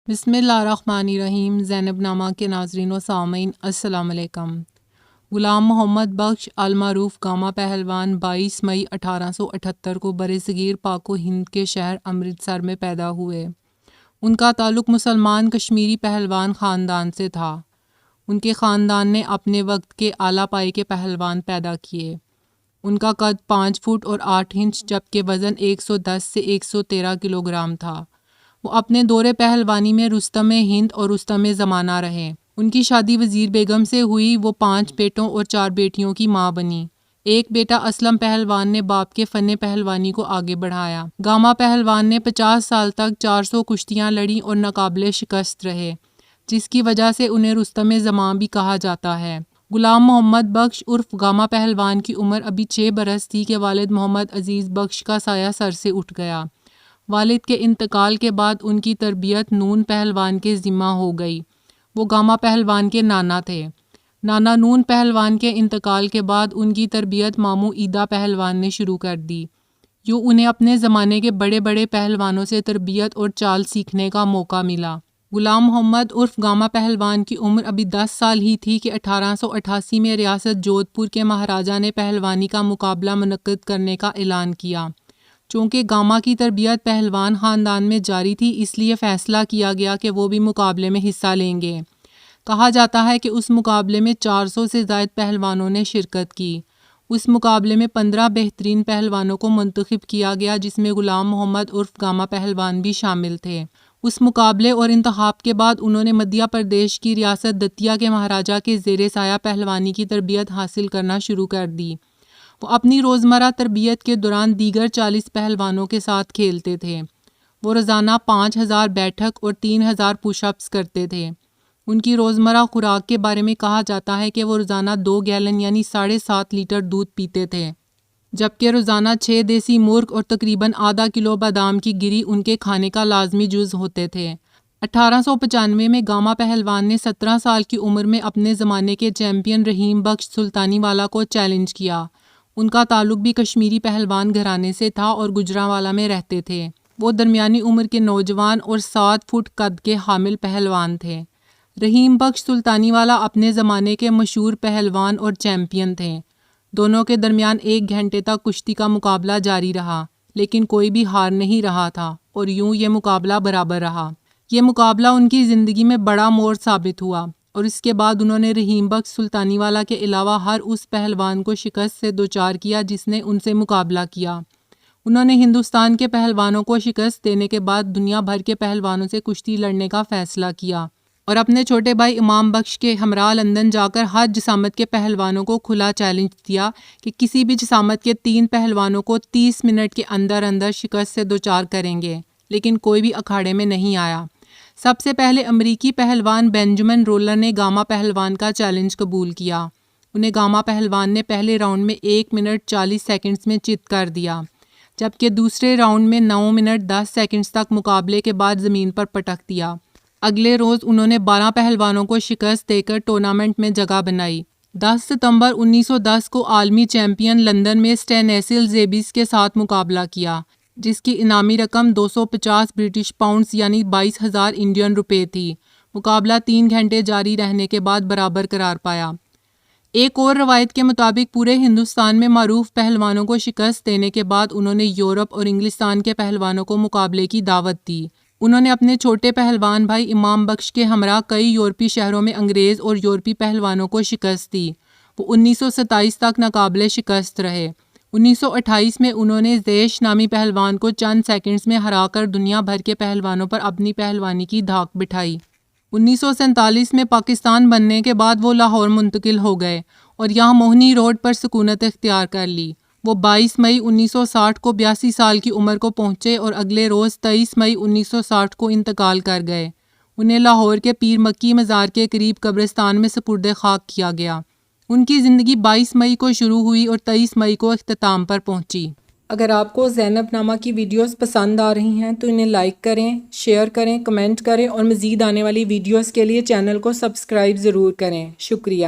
بسم اللہ الرحمن الرحیم۔ زینب نامہ کے ناظرین و سامعین السلام علیکم۔ غلام محمد بخش المعروف گاما پہلوان 22 مئی 1878 کو برصغیر پاک و ہند کے شہر امرتسر میں پیدا ہوئے۔ ان کا تعلق مسلمان کشمیری پہلوان خاندان سے تھا۔ ان کے خاندان نے اپنے وقت کے اعلیٰ پائے کے پہلوان پیدا کیے۔ ان کا قد 5 فٹ اور 8 انچ جبکہ وزن 110 سے 113 کلوگرام تھا۔ وہ اپنے دور پہلوانی میں رستم ہند اور رستم زمانہ رہے۔ ان کی شادی وزیر بیگم سے ہوئی۔ وہ 5 بیٹوں اور 4 بیٹیوں کی ماں بنی۔ ایک بیٹا اسلم پہلوان نے باپ کے فن پہلوانی کو آگے بڑھایا۔ گاما پہلوان نے 50 سال تک 400 کشتیاں لڑیں اور ناقابل شکست رہے، جس کی وجہ سے انہیں رستم زمان بھی کہا جاتا ہے۔ غلام محمد بخش عرف گاما پہلوان کی عمر ابھی 6 برس تھی کہ والد محمد عزیز بخش کا سایہ سر سے اٹھ گیا۔ والد کے انتقال کے بعد ان کی تربیت نون پہلوان کے ذمہ ہو گئی۔ وہ گاما پہلوان کے نانا تھے۔ نانا نون پہلوان کے انتقال کے بعد ان کی تربیت ماموں ایدا پہلوان نے شروع کر دی۔ یوں انہیں اپنے زمانے کے بڑے بڑے پہلوانوں سے تربیت اور چال سیکھنے کا موقع ملا۔ غلام محمد عرف گاما پہلوان کی عمر ابھی 10 سال ہی تھی کہ 1888 میں ریاست جودھ پور کے مہاراجا نے پہلوانی کا مقابلہ منعقد کرنے کا اعلان کیا۔ چونکہ گاما کی تربیت پہلوان خاندان میں جاری تھی، اس لیے فیصلہ کیا گیا کہ وہ بھی مقابلے میں حصہ لیں گے۔ کہا جاتا ہے کہ اس مقابلے میں 400 سے زائد پہلوانوں نے شرکت کی۔ اس مقابلے میں 15 بہترین پہلوانوں کو منتخب کیا گیا، جس میں غلام محمد عرف گاما پہلوان بھی شامل تھے۔ اس مقابلے اور انتخاب کے بعد انہوں نے مدھیہ پردیش کی ریاست دتیا کے مہاراجا کے زیر سایہ پہلوانی کی تربیت حاصل کرنا شروع کر دی۔ وہ اپنی روزمرہ تربیت کے دوران دیگر 40 پہلوانوں کے ساتھ کھیلتے تھے۔ وہ روزانہ 5000 بیٹھک اور 3000 پش اپس کرتے تھے۔ ان کی روزمرہ خوراک کے بارے میں کہا جاتا ہے کہ وہ روزانہ 2 گیلن یعنی 7.5 لیٹر دودھ پیتے تھے، جبکہ روزانہ 6 دیسی مرغ اور تقریباً ½ کلو بادام کی گری ان کے کھانے کا لازمی جز ہوتے تھے۔ 1895 میں گاما پہلوان نے 17 سال کی عمر میں اپنے زمانے کے چیمپئن رحیم بخش سلطانی والا کو چیلنج کیا۔ ان کا تعلق بھی کشمیری پہلوان گھرانے سے تھا اور گجرانوالہ میں رہتے تھے۔ وہ درمیانی عمر کے نوجوان اور 7 فٹ قد کے حامل پہلوان تھے۔ رحیم بخش سلطانی والا اپنے زمانے کے مشہور پہلوان اور چیمپئن تھے۔ دونوں کے درمیان 1 گھنٹے تک کشتی کا مقابلہ جاری رہا، لیکن کوئی بھی ہار نہیں رہا تھا اور یوں یہ مقابلہ برابر رہا۔ یہ مقابلہ ان کی زندگی میں بڑا موڑ ثابت ہوا اور اس کے بعد انہوں نے رحیم بخش سلطانی والا کے علاوہ ہر اس پہلوان کو شکست سے دوچار کیا جس نے ان سے مقابلہ کیا۔ انہوں نے ہندوستان کے پہلوانوں کو شکست دینے کے بعد دنیا بھر کے پہلوانوں سے کشتی لڑنے کا فیصلہ کیا اور اپنے چھوٹے بھائی امام بخش کے ہمراہ لندن جا کر ہر جسامت کے پہلوانوں کو کھلا چیلنج دیا کہ کسی بھی جسامت کے 3 پہلوانوں کو 30 منٹ کے اندر اندر شکست سے دوچار کریں گے، لیکن کوئی بھی اکھاڑے میں نہیں آیا۔ سب سے پہلے امریکی پہلوان بینجمن رولر نے گاما پہلوان کا چیلنج قبول کیا۔ انہیں گاما پہلوان نے پہلے راؤنڈ میں 1 منٹ 40 سیکنڈز میں چت کر دیا، جبکہ دوسرے راؤنڈ میں 9 منٹ 10 سیکنڈز تک مقابلے کے بعد زمین پر پٹک دیا۔ اگلے روز انہوں نے 12 پہلوانوں کو شکست دے کر ٹورنامنٹ میں جگہ بنائی۔ 10 ستمبر 1910 کو عالمی چیمپئن لندن میں اسٹینیسل زیبیس کے ساتھ مقابلہ کیا، جس کی انعامی رقم 250 برٹش پاؤنڈز یعنی 22,000 انڈین روپے تھی۔ مقابلہ 3 گھنٹے جاری رہنے کے بعد برابر قرار پایا۔ ایک اور روایت کے مطابق پورے ہندوستان میں معروف پہلوانوں کو شکست دینے کے بعد انہوں نے یورپ اور انگلستان کے پہلوانوں کو مقابلے کی دعوت دی۔ انہوں نے اپنے چھوٹے پہلوان بھائی امام بخش کے ہمراہ کئی یورپی شہروں میں انگریز اور یورپی پہلوانوں کو شکست دی۔ وہ 1927 تک ناقابل شکست رہے۔ 1928 میں انہوں نے زیش نامی پہلوان کو چند سیکنڈز میں ہرا کر دنیا بھر کے پہلوانوں پر اپنی پہلوانی کی دھاک بٹھائی۔ 1947 میں پاکستان بننے کے بعد وہ لاہور منتقل ہو گئے اور یہاں موہنی روڈ پر سکونت اختیار کر لی۔ وہ 22 مئی 1960 کو 82 سال کی عمر کو پہنچے اور اگلے روز 23 مئی 1960 کو انتقال کر گئے۔ انہیں لاہور کے پیر مکی مزار کے قریب قبرستان میں سپرد خاک کیا گیا۔ ان کی زندگی 22 مئی کو شروع ہوئی اور 23 مئی کو اختتام پر پہنچی۔ اگر آپ کو زینب نامہ کی ویڈیوز پسند آ رہی ہیں تو انہیں لائک کریں، شیئر کریں، کمنٹ کریں اور مزید آنے والی ویڈیوز کے لیے چینل کو سبسکرائب ضرور کریں۔ شکریہ۔